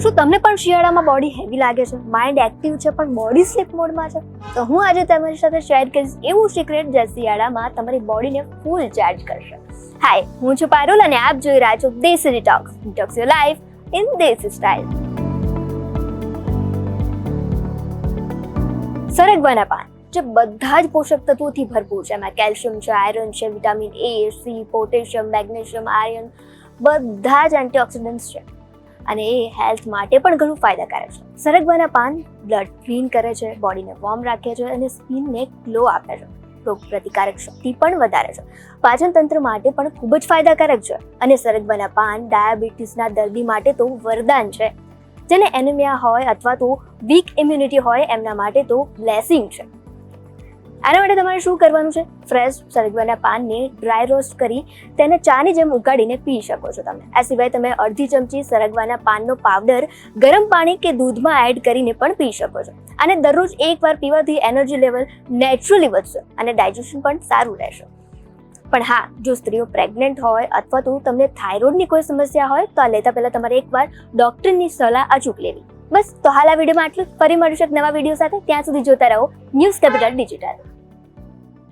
શું તમને પણ શિયાળામાં બોડી હેવી લાગે છે, માઇન્ડ એક્ટિવ છે પણ બોડી સ્લીપ મોડમાં છે? તો હું આજે તમારી સાથે શેર કરીશ એવું સિક્રેટ જે શિયાળામાં તમારી બોડીને ફૂલ ચાર્જ કરશે. હાય, હું છું પારુલ અને આપ જોઈ રહ્યા છો દેશી detox, detox your life in દેશી સ્ટાઇલ. સરગવાના પાન જે બધા જ પોષક તત્વોથી ભરપૂર છે. એમાં કેલ્શિયમ છે, આયરન છે, vitamin A, C, potassium, magnesium, iron, બધા જ એન્ટીઓક્સિડન્ટ્સ છે અને એ હેલ્થ માટે પણ ઘણું ફાયદાકારક છે. સરગવાના પાન બ્લડ ક્લીન કરે છે, બોડીને વોર્મ રાખે છે અને સ્કિનને ગ્લો આપે છે. રોગ પ્રતિકારક શક્તિ પણ વધારે છે. પાચન તંત્ર માટે પણ ખૂબ જ ફાયદાકારક છે અને સરગવાના પાન ડાયાબિટીસના દર્દી માટે તો વરદાન છે. જેને એનિમિયા હોય અથવા તો વીક ઇમ્યુનિટી હોય એમના માટે તો બ્લેસિંગ છે. આના માટે તમારે શું કરવાનું છે? ફ્રેશ સરગવાના પાનને ડ્રાય રોસ્ટ કરી તેને ચાની જેમ ઉકાળીને પી શકો છો તમે. આ સિવાય તમે અડધી ચમચી સરગવાના પાનનો પાવડર ગરમ પાણી કે દૂધમાં એડ કરીને પણ પી શકો છો. અને દરરોજ એકવાર પીવાથી એનર્જી લેવલ નેચરલી વધશે અને ડાયજેશન પણ સારું રહેશે. પણ હા, જો સ્ત્રીઓ પ્રેગ્નન્ટ હોય અથવા તો તમને થાઇરોઇડની કોઈ સમસ્યા હોય તો આ લેતા પહેલા તમારે એકવાર ડોક્ટરની સલાહ અચૂક લેવી. બસ, તો હાલ આ વિડીયોમાં આટલું. ફરી મળીશું એક નવા વિડીયો સાથે. ત્યાં સુધી જોતા રહો ન્યૂઝ કેપિટલ ડિજિટલ.